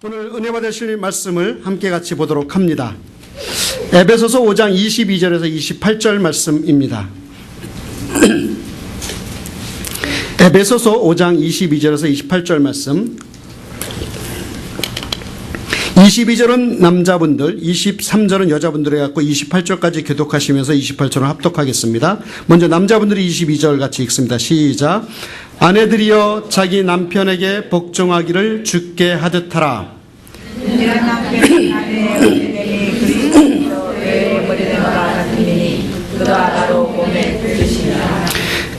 오늘 은혜 받으실 말씀을 함께 같이 보도록 합니다. 에베소서 5장 22절에서 28절 말씀입니다. 에베소서 5장 22절에서 28절 말씀. 22절은 남자분들, 23절은 여자분들 해갖고 28절까지 교독하시면서 28절을 합독하겠습니다. 먼저 남자분들이 22절 같이 읽습니다. 시작. 아내들이여 자기 남편에게 복종하기를 주께 하듯하라.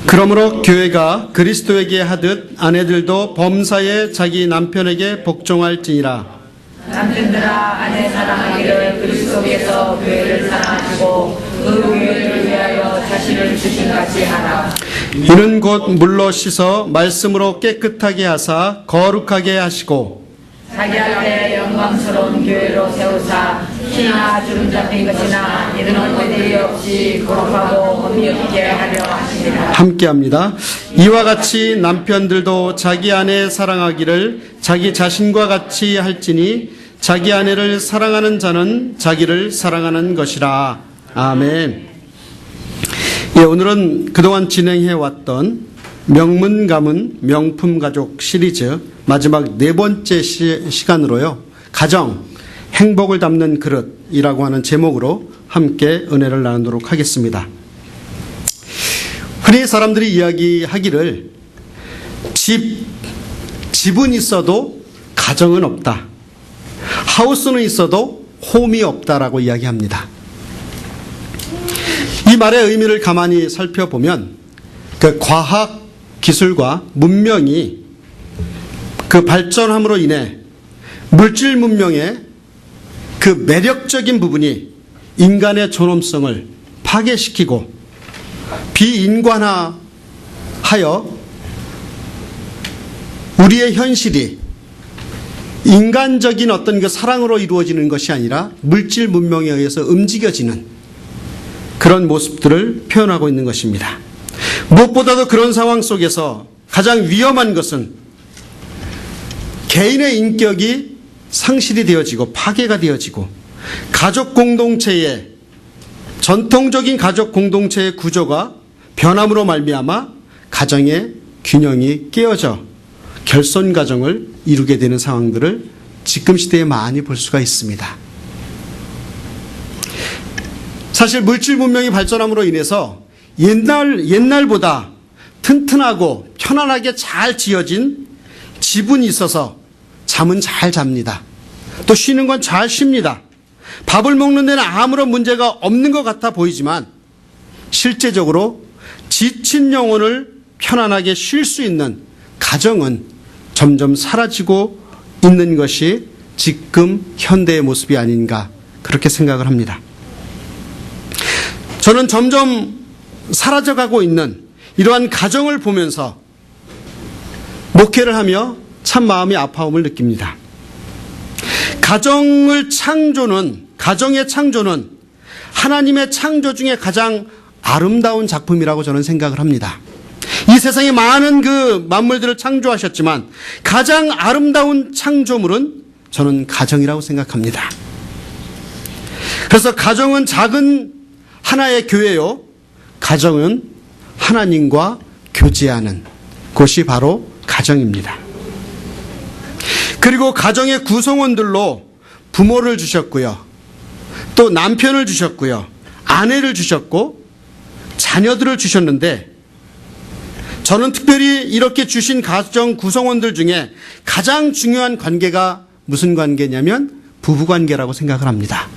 그러므로 교회가 그리스도에게 하듯 아내들도 범사에 자기 남편에게 복종할지니라. 남편들아 아내 사랑하기를 그리스도께서 교회를 사랑하시고 그 교회를 위하여 자신을 주신같이 하라. 이는 곧 물로 씻어 말씀으로 깨끗하게 하사 거룩하게 하시고 자기 앞에 영광스러운 교회로 세우사 피나 주름 잡힌 것이나 이런 것들이 없이 거룩하고 흠이 없게 하려 하시니라. 함께합니다. 이와 같이 남편들도 자기 아내 사랑하기를 자기 자신과 같이 할지니 자기 아내를 사랑하는 자는 자기를 사랑하는 것이라. 아멘. 예, 오늘은 그동안 진행해왔던 명문 가문 명품 가족 시리즈 마지막 네 번째 시간으로요. 가정, 행복을 담는 그릇이라고 하는 제목으로 함께 은혜를 나누도록 하겠습니다. 흔히 사람들이 이야기하기를 집은 있어도 가정은 없다. 하우스는 있어도 홈이 없다라고 이야기합니다. 이 말의 의미를 가만히 살펴보면 그 과학 기술과 문명이 그 발전함으로 인해 물질 문명의 그 매력적인 부분이 인간의 존엄성을 파괴시키고 비인간화하여 우리의 현실이 인간적인 어떤 그 사랑으로 이루어지는 것이 아니라 물질 문명에 의해서 움직여지는 그런 모습들을 표현하고 있는 것입니다. 무엇보다도 그런 상황 속에서 가장 위험한 것은 개인의 인격이 상실이 되어지고 파괴가 되어지고 가족 공동체의 전통적인 가족 공동체의 구조가 변함으로 말미암아 가정의 균형이 깨어져 결손 가정을 이루게 되는 상황들을 지금 시대에 많이 볼 수가 있습니다. 사실 물질 문명이 발전함으로 인해서 옛날보다 튼튼하고 편안하게 잘 지어진 집은 있어서 잠은 잘 잡니다. 또 쉬는 건 잘 쉽니다. 밥을 먹는 데는 아무런 문제가 없는 것 같아 보이지만 실제적으로 지친 영혼을 편안하게 쉴 수 있는 가정은 점점 사라지고 있는 것이 지금 현대의 모습이 아닌가 그렇게 생각을 합니다. 저는 점점 사라져가고 있는 이러한 가정을 보면서 목회를 하며 참 마음이 아파움을 느낍니다. 가정의 창조는 하나님의 창조 중에 가장 아름다운 작품이라고 저는 생각을 합니다. 이 세상에 많은 그 만물들을 창조하셨지만 가장 아름다운 창조물은 저는 가정이라고 생각합니다. 그래서 가정은 작은 하나의 교회요. 가정은 하나님과 교제하는 곳이 바로 가정입니다. 그리고 가정의 구성원들로 부모를 주셨고요. 또 남편을 주셨고요. 아내를 주셨고 자녀들을 주셨는데 저는 특별히 이렇게 주신 가정 구성원들 중에 가장 중요한 관계가 무슨 관계냐면 부부관계라고 생각을 합니다.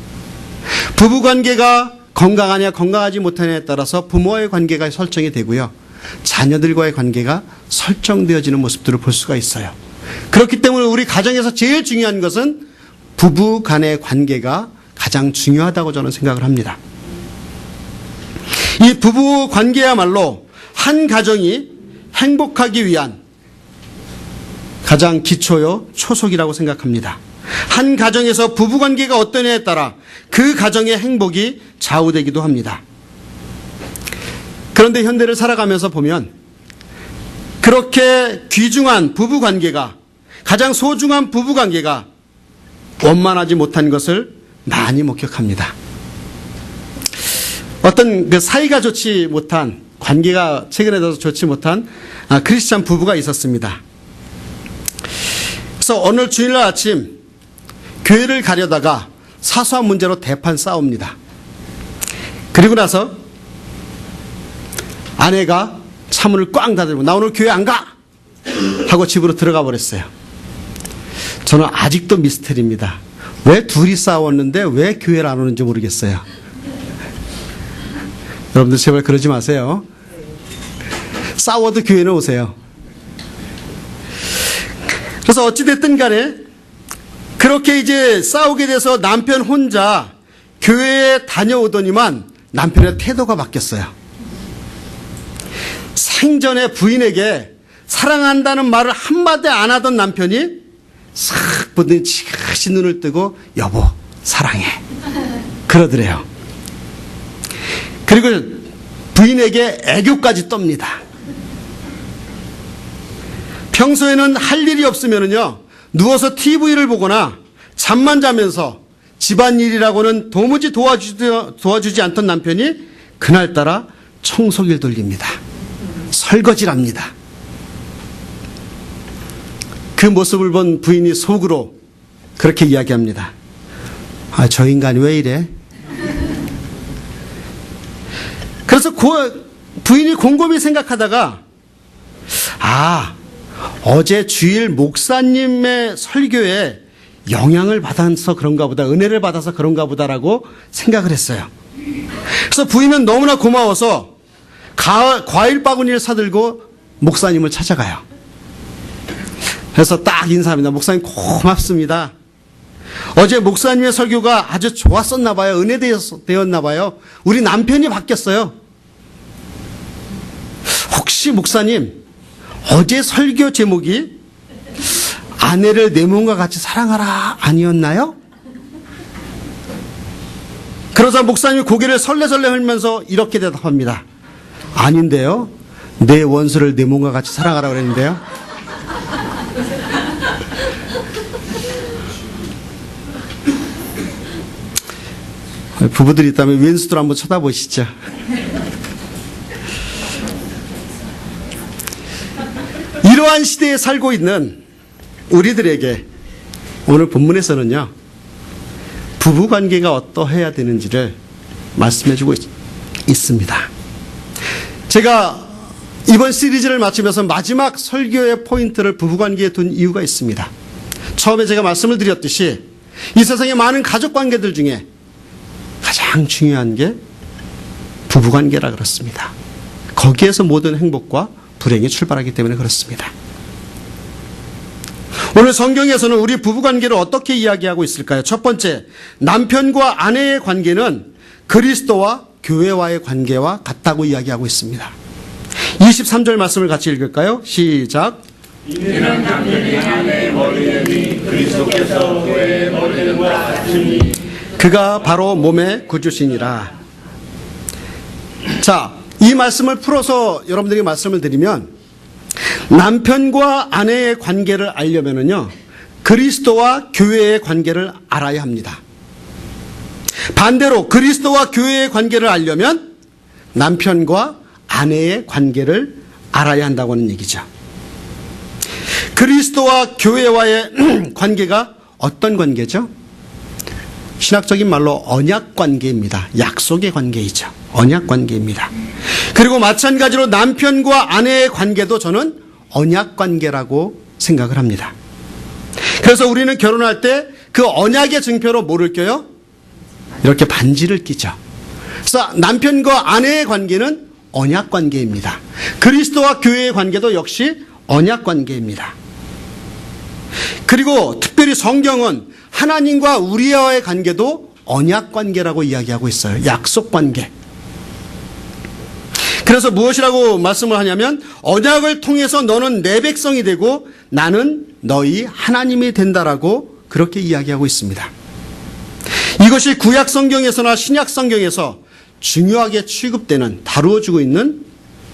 부부관계가 건강하냐 건강하지 못하냐에 따라서 부모와의 관계가 설정이 되고요. 자녀들과의 관계가 설정되어지는 모습들을 볼 수가 있어요. 그렇기 때문에 우리 가정에서 제일 중요한 것은 부부 간의 관계가 가장 중요하다고 저는 생각을 합니다. 이 부부 관계야말로 한 가정이 행복하기 위한 가장 기초요 초석이라고 생각합니다. 한 가정에서 부부관계가 어떠냐에 따라 그 가정의 행복이 좌우되기도 합니다. 그런데 현대를 살아가면서 보면 그렇게 귀중한 부부관계가, 가장 소중한 부부관계가 원만하지 못한 것을 많이 목격합니다. 어떤 그 사이가 좋지 못한, 관계가 최근에 들어서 좋지 못한 크리스찬 부부가 있었습니다. 그래서 오늘 주일날 아침 교회를 가려다가 사소한 문제로 대판 싸웁니다. 그리고 나서 아내가 차문을 꽝 닫으고 나 오늘 교회 안 가! 하고 집으로 들어가 버렸어요. 저는 아직도 미스터리입니다. 왜 둘이 싸웠는데 왜 교회를 안 오는지 모르겠어요. 여러분들 제발 그러지 마세요. 싸워도 교회는 오세요. 그래서 어찌됐든 간에 그렇게 이제 싸우게 돼서 남편 혼자 교회에 다녀오더니만 남편의 태도가 바뀌었어요. 생전에 부인에게 사랑한다는 말을 한마디 안 하던 남편이 싹 보더니 지그시 눈을 뜨고 여보 사랑해 그러더래요. 그리고 부인에게 애교까지 떱니다. 평소에는 할 일이 없으면은요 누워서 TV를 보거나 잠만 자면서 집안일이라고는 도무지 도와주지 않던 남편이 그날따라 청소기를 돌립니다. 설거지를 합니다. 그 모습을 본 부인이 속으로 그렇게 이야기합니다. 아, 저 인간이 왜 이래? 그래서 부인이 곰곰이 생각하다가 어제 주일 목사님의 설교에 영향을 받아서 그런가 보다, 은혜를 받아서 그런가 보다라고 생각을 했어요. 그래서 부인은 너무나 고마워서 과일 바구니를 사들고 목사님을 찾아가요. 그래서 딱 인사합니다. 목사님 고맙습니다. 어제 목사님의 설교가 아주 좋았었나 봐요. 은혜되었나 봐요. 우리 남편이 바뀌었어요. 혹시 목사님 어제 설교 제목이 아내를 내 몸과 같이 사랑하라 아니었나요? 그러자 목사님이 고개를 설레설레 흘면서 이렇게 대답합니다. 아닌데요. 내 원수를 내 몸과 같이 사랑하라 그랬는데요. 부부들이 있다면 왼수들 한번 쳐다보시죠. 이러한 시대에 살고 있는 우리들에게 오늘 본문에서는요 부부관계가 어떠해야 되는지를 말씀해주고 있습니다. 제가 이번 시리즈를 마치면서 마지막 설교의 포인트를 부부관계에 둔 이유가 있습니다. 처음에 제가 말씀을 드렸듯이 이 세상의 많은 가족관계들 중에 가장 중요한 게 부부관계라 그렇습니다. 거기에서 모든 행복과 불행이 출발하기 때문에 그렇습니다. 오늘 성경에서는 우리 부부관계를 어떻게 이야기하고 있을까요? 첫 번째, 남편과 아내의 관계는 그리스도와 교회와의 관계와 같다고 이야기하고 있습니다. 23절 말씀을 같이 읽을까요? 시작. 이는 남편이 아내의 머리이니 그리스도께서 교회의 머리됨과 같으니 그가 바로 몸의 구주시니라. 자, 이 말씀을 풀어서 여러분들에게 말씀을 드리면 남편과 아내의 관계를 알려면은요 그리스도와 교회의 관계를 알아야 합니다. 반대로 그리스도와 교회의 관계를 알려면 남편과 아내의 관계를 알아야 한다고 하는 얘기죠. 그리스도와 교회와의 관계가 어떤 관계죠? 신학적인 말로 언약 관계입니다. 약속의 관계이죠. 언약 관계입니다. 그리고 마찬가지로 남편과 아내의 관계도 저는 언약 관계라고 생각을 합니다. 그래서 우리는 결혼할 때 그 언약의 증표로 뭐를 껴요? 이렇게 반지를 끼죠. 그래서 남편과 아내의 관계는 언약 관계입니다. 그리스도와 교회의 관계도 역시 언약 관계입니다. 그리고 특별히 성경은 하나님과 우리와의 관계도 언약 관계라고 이야기하고 있어요. 약속 관계. 그래서 무엇이라고 말씀을 하냐면 언약을 통해서 너는 내 백성이 되고 나는 너희 하나님이 된다라고 그렇게 이야기하고 있습니다. 이것이 구약 성경에서나 신약 성경에서 중요하게 취급되는, 다루어지고 있는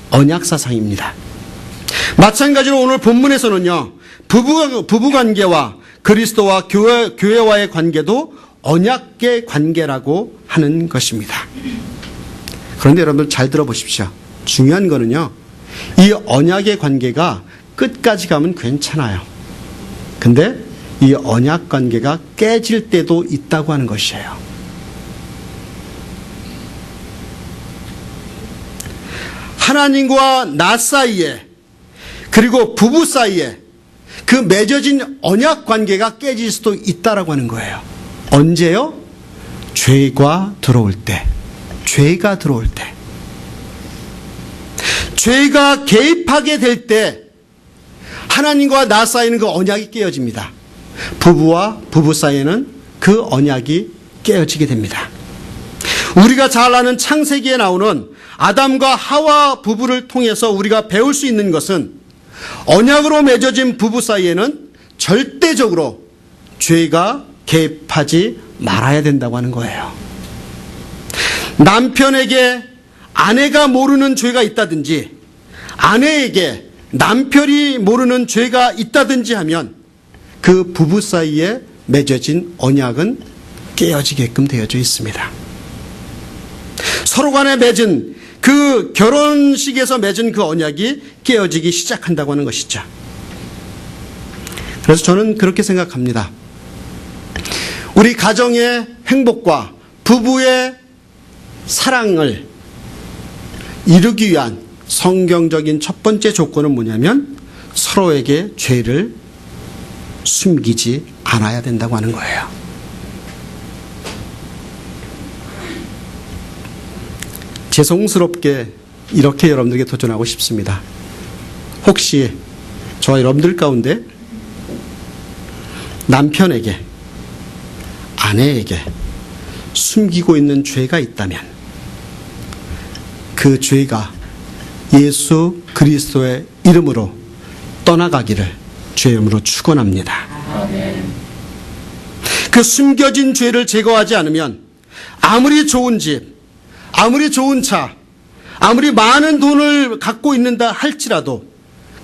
언약 사상입니다. 마찬가지로 오늘 본문에서는요 부부관계와 그리스도와 교회와의 관계도 언약의 관계라고 하는 것입니다. 그런데 여러분들 잘 들어보십시오. 중요한 거는요, 이 언약의 관계가 끝까지 가면 괜찮아요. 근데 이 언약 관계가 깨질 때도 있다고 하는 것이에요. 하나님과 나 사이에, 그리고 부부 사이에 그 맺어진 언약 관계가 깨질 수도 있다라고 하는 거예요. 언제요? 죄가 들어올 때. 죄가 들어올 때. 죄가 개입하게 될 때 하나님과 나 사이에는 그 언약이 깨어집니다. 부부와 부부 사이에는 그 언약이 깨어지게 됩니다. 우리가 잘 아는 창세기에 나오는 아담과 하와 부부를 통해서 우리가 배울 수 있는 것은 언약으로 맺어진 부부 사이에는 절대적으로 죄가 개입하지 말아야 된다고 하는 거예요. 남편에게 아내가 모르는 죄가 있다든지 아내에게 남편이 모르는 죄가 있다든지 하면 그 부부 사이에 맺어진 언약은 깨어지게끔 되어져 있습니다. 서로 간에 맺은 그 결혼식에서 맺은 그 언약이 깨어지기 시작한다고 하는 것이죠. 그래서 저는 그렇게 생각합니다. 우리 가정의 행복과 부부의 사랑을 이루기 위한 성경적인 첫 번째 조건은 뭐냐면 서로에게 죄를 숨기지 않아야 된다고 하는 거예요. 죄송스럽게 이렇게 여러분들에게 도전하고 싶습니다. 혹시 저와 여러분들 가운데 남편에게, 아내에게 숨기고 있는 죄가 있다면 그 죄가 예수 그리스도의 이름으로 떠나가기를 주의 이름으로 축원합니다. 그 숨겨진 죄를 제거하지 않으면 아무리 좋은 집, 아무리 좋은 차, 아무리 많은 돈을 갖고 있는다 할지라도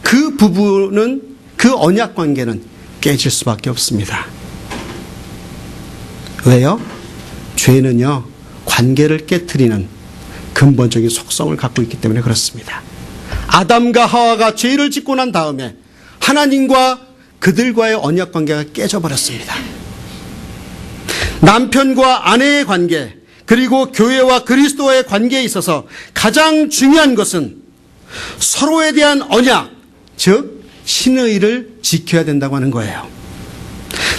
그 부부는, 그 언약 관계는 깨질 수밖에 없습니다. 왜요? 죄는요, 관계를 깨트리는 근본적인 속성을 갖고 있기 때문에 그렇습니다. 아담과 하와가 죄를 짓고 난 다음에 하나님과 그들과의 언약 관계가 깨져버렸습니다. 남편과 아내의 관계, 그리고 교회와 그리스도와의 관계에 있어서 가장 중요한 것은 서로에 대한 언약, 즉 신의를 지켜야 된다고 하는 거예요.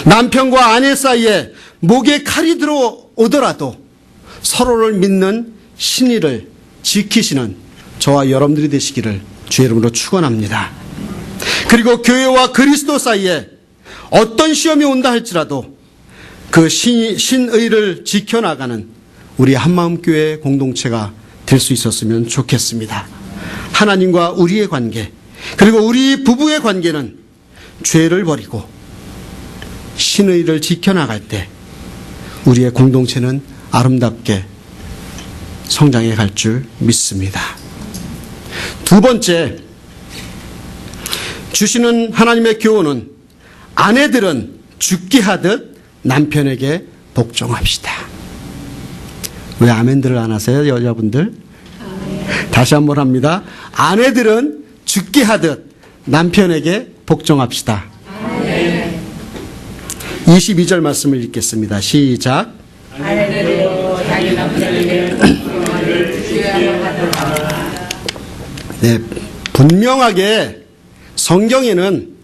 남편과 아내 사이에 목에 칼이 들어오더라도 서로를 믿는 신의를 지키시는 저와 여러분들이 되시기를 주의 이름으로 축원합니다. 그리고 교회와 그리스도 사이에 어떤 시험이 온다 할지라도 그 신의를 지켜나가는 우리 한마음교회 공동체가 될 수 있었으면 좋겠습니다. 하나님과 우리의 관계, 그리고 우리 부부의 관계는 죄를 버리고 신의를 지켜나갈 때 우리의 공동체는 아름답게 성장해 갈 줄 믿습니다. 두 번째, 주시는 하나님의 교훈은 아내들은 죽게 하듯 남편에게 복종합시다. 왜 아멘들을 안 하세요, 여자분들? 다시 한번 합니다. 아내들은 죽게 하듯 남편에게 복종합시다. 22절 말씀을 읽겠습니다. 시작. 아내들이요 자기 남편에게 복종을 주의하여 하더라. 네, 분명하게 성경에는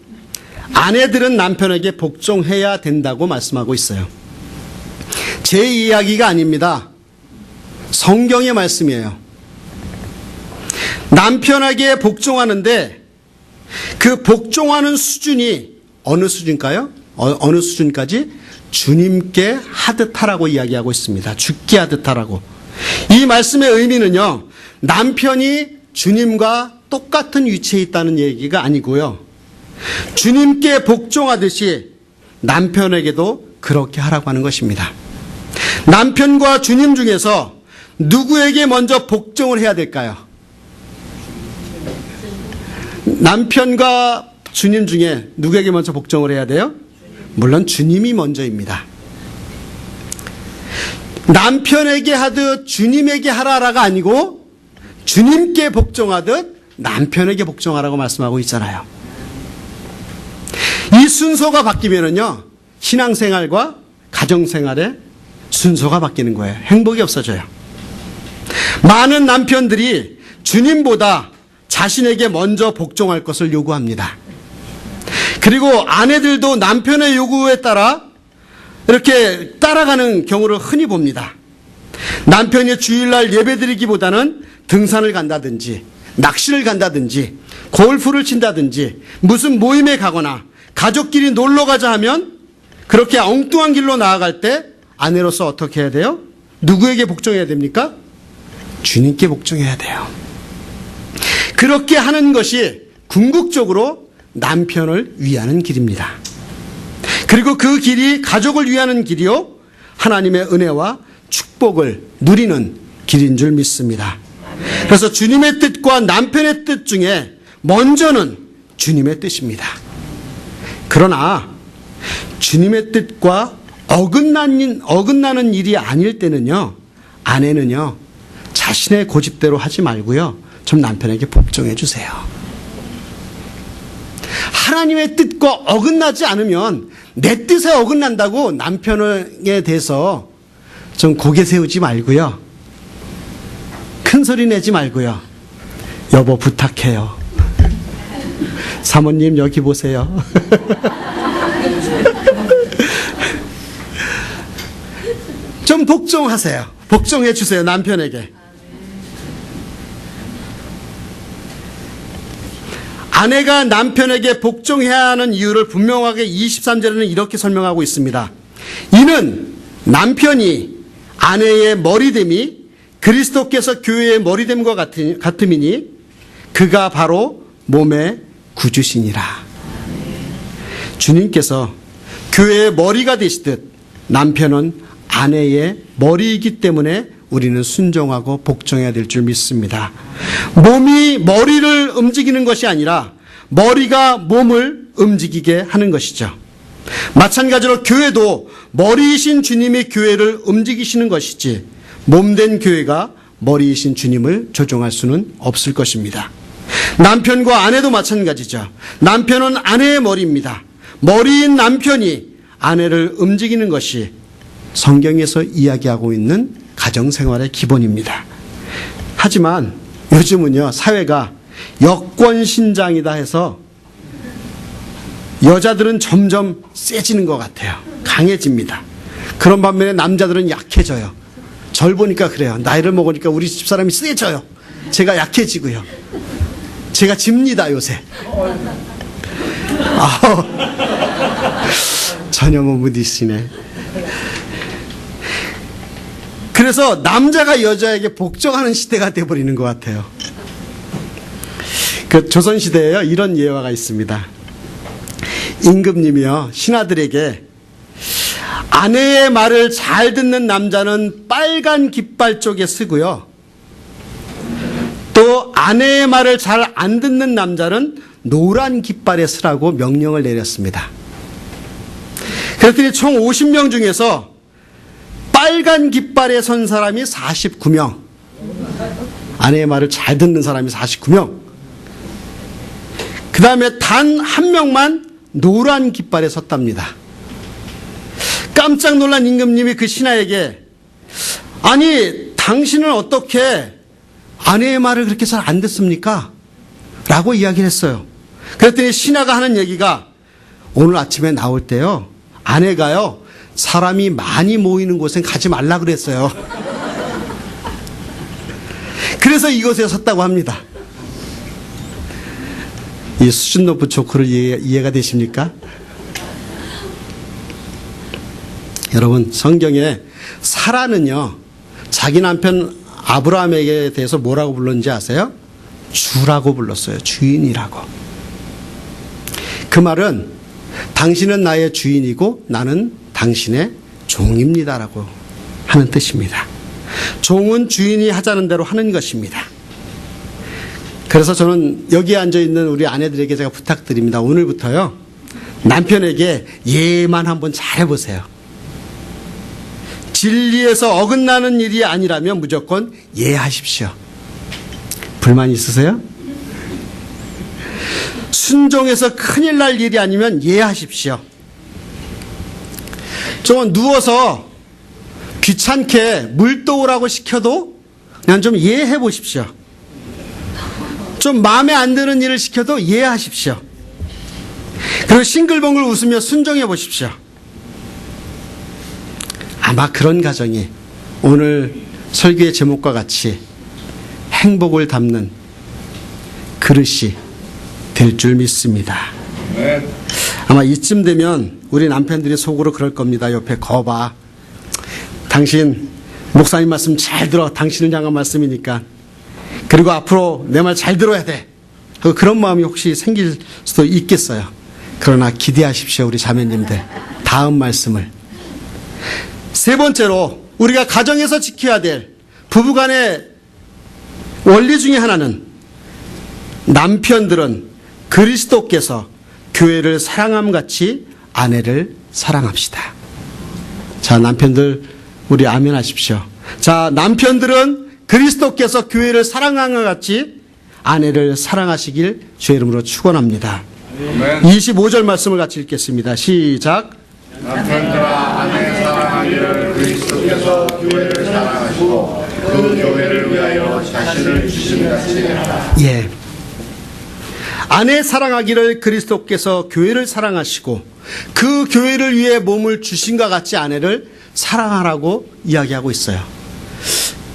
아내들은 남편에게 복종해야 된다고 말씀하고 있어요. 제 이야기가 아닙니다. 성경의 말씀이에요. 남편에게 복종하는데 그 복종하는 수준이 어느 수준일까요? 어느 수준까지? 주님께 하듯 하라고 이야기하고 있습니다. 죽게 하듯 하라고. 이 말씀의 의미는요, 남편이 주님과 똑같은 위치에 있다는 얘기가 아니고요, 주님께 복종하듯이 남편에게도 그렇게 하라고 하는 것입니다. 남편과 주님 중에서 누구에게 먼저 복종을 해야 될까요? 남편과 주님 중에 누구에게 먼저 복종을 해야 돼요? 물론 주님이 먼저입니다. 남편에게 하듯 주님에게 하라라가 아니고 주님께 복종하듯 남편에게 복종하라고 말씀하고 있잖아요. 이 순서가 바뀌면은요, 신앙생활과 가정생활의 순서가 바뀌는 거예요. 행복이 없어져요. 많은 남편들이 주님보다 자신에게 먼저 복종할 것을 요구합니다. 그리고 아내들도 남편의 요구에 따라 이렇게 따라가는 경우를 흔히 봅니다. 남편이 주일날 예배드리기보다는 등산을 간다든지 낚시를 간다든지 골프를 친다든지 무슨 모임에 가거나 가족끼리 놀러 가자 하면 그렇게 엉뚱한 길로 나아갈 때 아내로서 어떻게 해야 돼요? 누구에게 복종해야 됩니까? 주님께 복종해야 돼요. 그렇게 하는 것이 궁극적으로 남편을 위하는 길입니다. 그리고 그 길이 가족을 위하는 길이요, 하나님의 은혜와 축복을 누리는 길인 줄 믿습니다. 그래서 주님의 뜻과 남편의 뜻 중에 먼저는 주님의 뜻입니다. 그러나 주님의 뜻과 어긋나는 일이 아닐 때는요, 아내는요, 자신의 고집대로 하지 말고요, 좀 남편에게 복종해 주세요. 하나님의 뜻과 어긋나지 않으면 내 뜻에 어긋난다고 남편에 대해서 좀 고개 세우지 말고요, 큰 소리 내지 말고요, 여보 부탁해요, 사모님 여기 보세요. 좀 복종하세요. 복종해 주세요, 남편에게. 아내가 남편에게 복종해야 하는 이유를 분명하게 23절에는 이렇게 설명하고 있습니다. 이는 남편이 아내의 머리됨이 그리스도께서 교회의 머리됨과 같음이니 그가 바로 몸의 구주시니라. 주님께서 교회의 머리가 되시듯 남편은 아내의 머리이기 때문에 우리는 순종하고 복종해야 될 줄 믿습니다. 몸이 머리를 움직이는 것이 아니라 머리가 몸을 움직이게 하는 것이죠. 마찬가지로 교회도 머리이신 주님이 교회를 움직이시는 것이지 몸된 교회가 머리이신 주님을 조종할 수는 없을 것입니다. 남편과 아내도 마찬가지죠. 남편은 아내의 머리입니다. 머리인 남편이 아내를 움직이는 것이 성경에서 이야기하고 있는 가정생활의 기본입니다. 하지만 요즘은요, 사회가 여권신장이다 해서 여자들은 점점 세지는 것 같아요. 강해집니다. 그런 반면에 남자들은 약해져요. 절 보니까 그래요. 나이를 먹으니까 우리 집사람이 세져요. 제가 약해지고요. 제가 집니다, 요새. 전혀 못 믿으시네. 그래서 남자가 여자에게 복종하는 시대가 돼버리는 것 같아요. 그 조선시대에요, 이런 예화가 있습니다. 임금님이요, 신하들에게 아내의 말을 잘 듣는 남자는 빨간 깃발 쪽에 쓰고요, 또 아내의 말을 잘 안 듣는 남자는 노란 깃발에 쓰라고 명령을 내렸습니다. 그랬더니 총 50명 중에서 빨간 깃발에 선 사람이 49명, 아내의 말을 잘 듣는 사람이 49명, 그 다음에 단 한 명만 노란 깃발에 섰답니다. 깜짝 놀란 임금님이 그 신하에게, 아니 당신은 어떻게 아내의 말을 그렇게 잘 안 듣습니까? 라고 이야기를 했어요. 그랬더니 신하가 하는 얘기가, 오늘 아침에 나올 때요, 아내가요, 사람이 많이 모이는 곳엔 가지 말라 그랬어요. 그래서 이곳에 섰다고 합니다. 이 수준 높은 조크를 이해가 되십니까? 여러분, 성경에 사라는요, 자기 남편 아브라함에게 대해서 뭐라고 불렀는지 아세요? 주라고 불렀어요. 주인이라고. 그 말은 당신은 나의 주인이고 나는 당신의 종입니다라고 하는 뜻입니다. 종은 주인이 하자는 대로 하는 것입니다. 그래서 저는 여기에 앉아있는 우리 아내들에게 제가 부탁드립니다. 오늘부터요, 남편에게 예만 한번 잘 해보세요. 진리에서 어긋나는 일이 아니라면 무조건 예하십시오. 불만 있으세요? 순종해서 큰일 날 일이 아니면 예하십시오. 좀 누워서 귀찮게 물 떠오라고 시켜도 그냥 좀 예해 보십시오. 좀 마음에 안 드는 일을 시켜도 예하십시오. 그리고 싱글벙글 웃으며 순종해 보십시오. 아마 그런 가정이 오늘 설교의 제목과 같이 행복을 담는 그릇이 될 줄 믿습니다. 아마 이쯤 되면 우리 남편들이 속으로 그럴 겁니다. 옆에 거봐. 당신 목사님 말씀 잘 들어. 당신을 향한 말씀이니까. 그리고 앞으로 내 말 잘 들어야 돼. 그런 마음이 혹시 생길 수도 있겠어요. 그러나 기대하십시오. 우리 자매님들. 다음 말씀을. 세 번째로 우리가 가정에서 지켜야 될 부부간의 원리 중에 하나는 남편들은 그리스도께서 교회를 사랑함 같이 아내를 사랑합시다. 자, 남편들 우리 아멘 하십시오. 자, 남편들은 그리스도께서 교회를 사랑함 같이 아내를 사랑하시길 주의 이름으로 축원합니다. 25절 말씀을 같이 읽겠습니다. 시작. 남편들아 아내 사랑하기를 그리스도께서 교회를 사랑하시고 그 교회를 위하여 자신을 주심같이 하라. 예. 아내 사랑하기를 그리스도께서 교회를 사랑하시고 그 교회를 위해 몸을 주신과 같이 아내를 사랑하라고 이야기하고 있어요.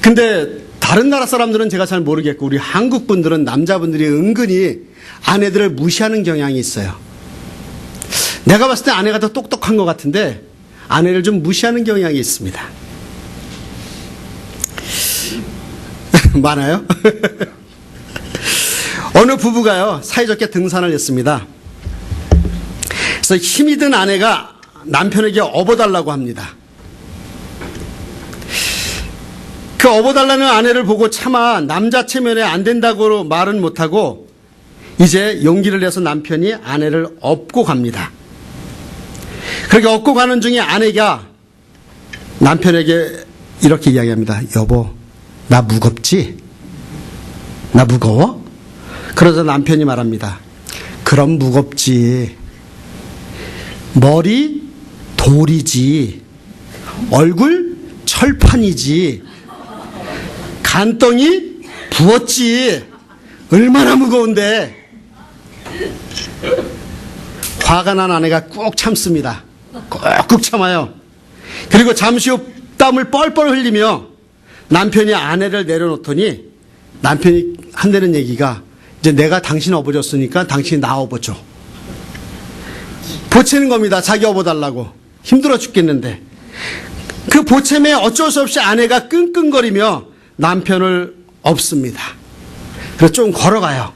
근데 다른 나라 사람들은 제가 잘 모르겠고 우리 한국 분들은 남자분들이 은근히 아내들을 무시하는 경향이 있어요. 내가 봤을 때 아내가 더 똑똑한 것 같은데 아내를 좀 무시하는 경향이 있습니다. 많아요? 어느 부부가요 사이좋게 등산을 했습니다. 그래서 힘이 든 아내가 남편에게 업어달라고 합니다. 그 업어달라는 아내를 보고 차마 남자 체면에 안 된다고 말은 못하고 이제 용기를 내서 남편이 아내를 업고 갑니다. 그렇게 업고 가는 중에 아내가 남편에게 이렇게 이야기합니다. 여보, 나 무겁지? 나 무거워? 그러자 남편이 말합니다. 그럼 무겁지. 머리 돌이지. 얼굴 철판이지. 간덩이 부었지. 얼마나 무거운데. 화가 난 아내가 꾹 참습니다. 꾹꾹 참아요. 그리고 잠시 후 땀을 뻘뻘 흘리며 남편이 아내를 내려놓더니 남편이 한다는 얘기가 이제 내가 당신 업어줬으니까 당신이 나 업어줘. 보채는 겁니다. 자기 업어달라고. 힘들어 죽겠는데. 그 보채매 어쩔 수 없이 아내가 끙끙거리며 남편을 업습니다. 그래서 좀 걸어가요.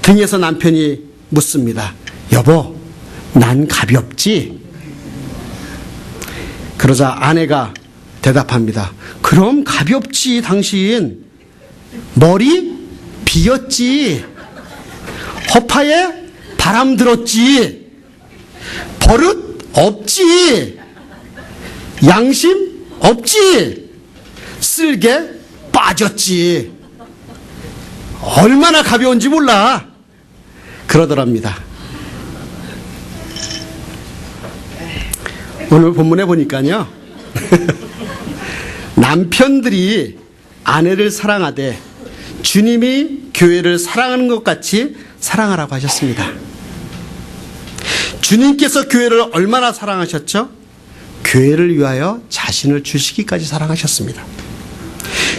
등에서 남편이 묻습니다. 여보, 난 가볍지? 그러자 아내가 대답합니다. 그럼 가볍지 당신. 머리 비었지. 허파에 바람 들었지. 버릇 없지. 양심 없지. 쓸개 빠졌지. 얼마나 가벼운지 몰라. 그러더랍니다. 오늘 본문에 보니까요. 남편들이 아내를 사랑하되 주님이 교회를 사랑하는 것 같이 사랑하라고 하셨습니다. 주님께서 교회를 얼마나 사랑하셨죠? 교회를 위하여 자신을 주시기까지 사랑하셨습니다.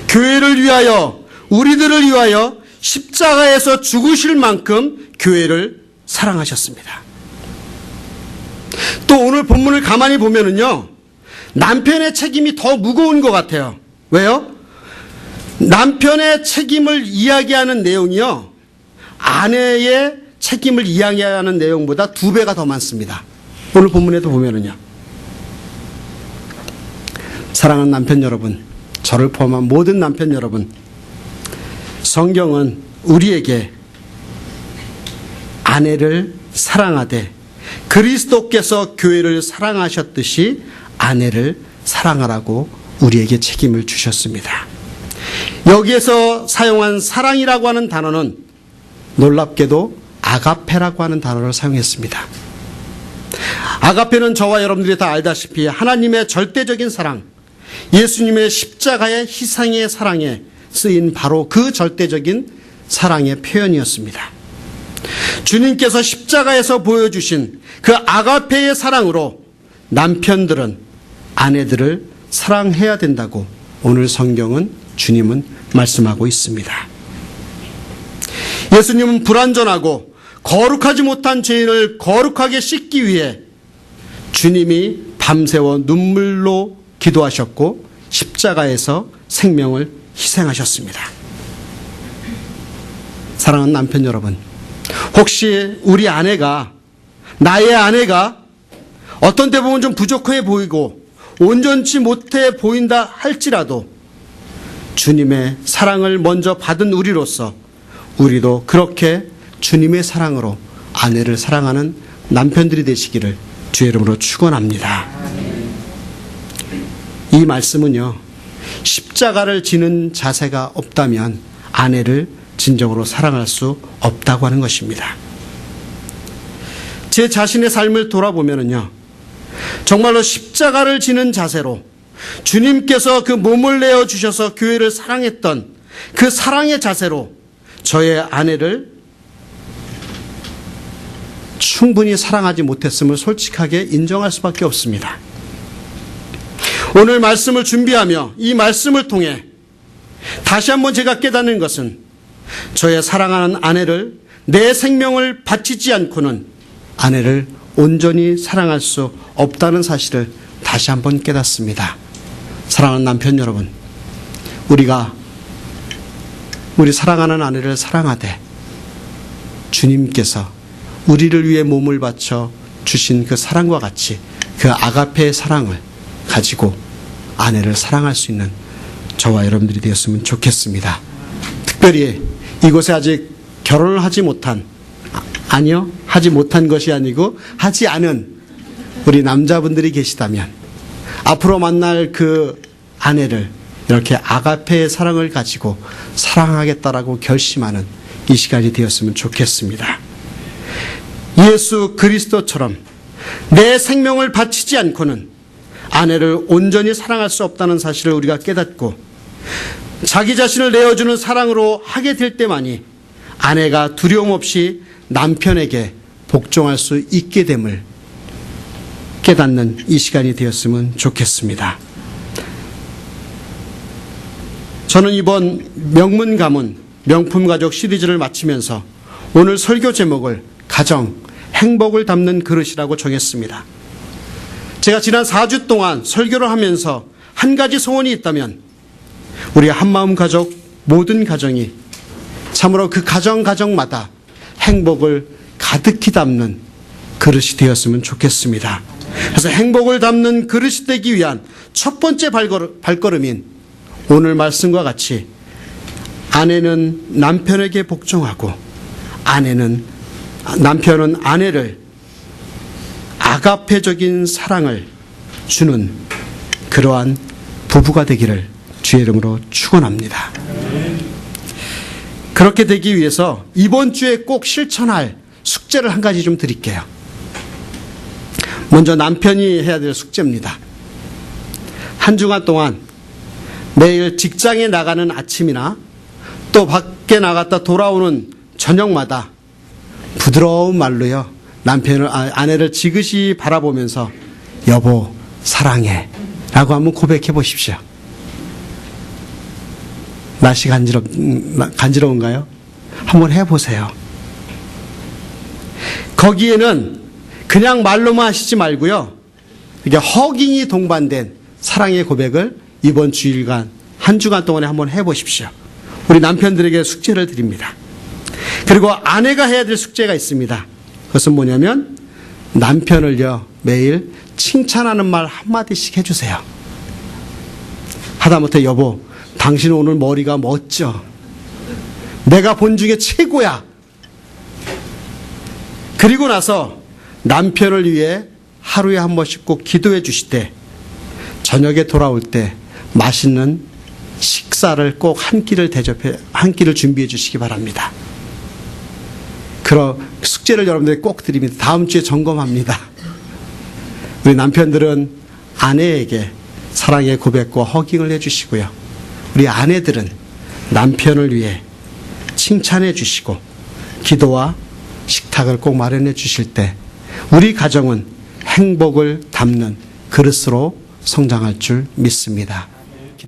교회를 위하여, 우리들을 위하여 십자가에서 죽으실 만큼 교회를 사랑하셨습니다. 또 오늘 본문을 가만히 보면은요, 남편의 책임이 더 무거운 것 같아요. 왜요? 남편의 책임을 이야기하는 내용이요, 아내의 책임을 이야기하는 내용보다 2배가 더 많습니다. 오늘 본문에도 보면은요. 사랑하는 남편 여러분, 저를 포함한 모든 남편 여러분, 성경은 우리에게 아내를 사랑하되 그리스도께서 교회를 사랑하셨듯이 아내를 사랑하라고 우리에게 책임을 주셨습니다. 여기에서 사용한 사랑이라고 하는 단어는 놀랍게도 아가페라고 하는 단어를 사용했습니다. 아가페는 저와 여러분들이 다 알다시피 하나님의 절대적인 사랑, 예수님의 십자가의 희생의 사랑에 쓰인 바로 그 절대적인 사랑의 표현이었습니다. 주님께서 십자가에서 보여주신 그 아가페의 사랑으로 남편들은 아내들을 사랑해야 된다고 오늘 성경은 주님은 말씀하고 있습니다. 예수님은 불완전하고 거룩하지 못한 죄인을 거룩하게 씻기 위해 주님이 밤새워 눈물로 기도하셨고 십자가에서 생명을 희생하셨습니다. 사랑하는 남편 여러분, 혹시 우리 아내가, 나의 아내가 어떤 때 보면 좀 부족해 보이고 온전치 못해 보인다 할지라도 주님의 사랑을 먼저 받은 우리로서 우리도 그렇게 주님의 사랑으로 아내를 사랑하는 남편들이 되시기를 주의 이름으로 축원합니다. 이 말씀은요, 십자가를 지는 자세가 없다면 아내를 진정으로 사랑할 수 없다고 하는 것입니다. 제 자신의 삶을 돌아보면요, 정말로 십자가를 지는 자세로 주님께서 그 몸을 내어 주셔서 교회를 사랑했던 그 사랑의 자세로 저의 아내를 충분히 사랑하지 못했음을 솔직하게 인정할 수밖에 없습니다. 오늘 말씀을 준비하며 이 말씀을 통해 다시 한번 제가 깨닫는 것은 저의 사랑하는 아내를, 내 생명을 바치지 않고는 아내를 온전히 사랑할 수 없다는 사실을 다시 한번 깨닫습니다. 사랑하는 남편 여러분, 우리가 우리 사랑하는 아내를 사랑하되 주님께서 우리를 위해 몸을 바쳐 주신 그 사랑과 같이 그 아가페의 사랑을 가지고 아내를 사랑할 수 있는 저와 여러분들이 되었으면 좋겠습니다. 특별히 이곳에 아직 결혼을 하지 못한, 아니요, 하지 못한 것이 아니고 하지 않은 우리 남자분들이 계시다면 앞으로 만날 그 아내를 이렇게 아가페의 사랑을 가지고 사랑하겠다라고 결심하는 이 시간이 되었으면 좋겠습니다. 예수 그리스도처럼 내 생명을 바치지 않고는 아내를 온전히 사랑할 수 없다는 사실을 우리가 깨닫고 자기 자신을 내어주는 사랑으로 하게 될 때만이 아내가 두려움 없이 남편에게 복종할 수 있게 됨을 깨닫는 이 시간이 되었으면 좋겠습니다. 저는 이번 명문 가문 명품 가족 시리즈를 마치면서 오늘 설교 제목을 가정, 행복을 담는 그릇이라고 정했습니다. 제가 지난 4주 동안 설교를 하면서 한 가지 소원이 있다면 우리 한마음 가족 모든 가정이 참으로 그 가정마다 행복을 가득히 담는 그릇이 되었으면 좋겠습니다. 그래서 행복을 담는 그릇이 되기 위한 첫 번째 발걸음인 오늘 말씀과 같이 아내는 남편에게 복종하고 남편은 아내를 아가페적인 사랑을 주는 그러한 부부가 되기를 주의 이름으로 축원합니다. 그렇게 되기 위해서 이번 주에 꼭 실천할 숙제를 한 가지 좀 드릴게요. 먼저 남편이 해야 될 숙제입니다. 한 주간 동안 매일 직장에 나가는 아침이나 또 밖에 나갔다 돌아오는 저녁마다 부드러운 말로요, 아내를 지그시 바라보면서 여보 사랑해 라고 한번 고백해 보십시오. 날씨 간지러운가요? 한번 해보세요. 거기에는 그냥 말로만 하시지 말고요, 이게 허깅이 동반된 사랑의 고백을 이번 주일간 한 주간 동안에 한번 해보십시오. 우리 남편들에게 숙제를 드립니다. 그리고 아내가 해야 될 숙제가 있습니다. 그것은 뭐냐면 남편을요 매일 칭찬하는 말 한마디씩 해주세요. 하다못해 여보 당신 오늘 머리가 멋져, 내가 본 중에 최고야. 그리고 나서 남편을 위해 하루에 한 번씩 꼭 기도해 주시되 저녁에 돌아올 때 맛있는 식사를 꼭 한 끼를 준비해 주시기 바랍니다. 그런 숙제를 여러분들이 꼭 드립니다. 다음 주에 점검합니다. 우리 남편들은 아내에게 사랑의 고백과 허깅을 해주시고요. 우리 아내들은 남편을 위해 칭찬해 주시고 기도와 식탁을 꼭 마련해 주실 때 우리 가정은 행복을 담는 그릇으로 성장할 줄 믿습니다.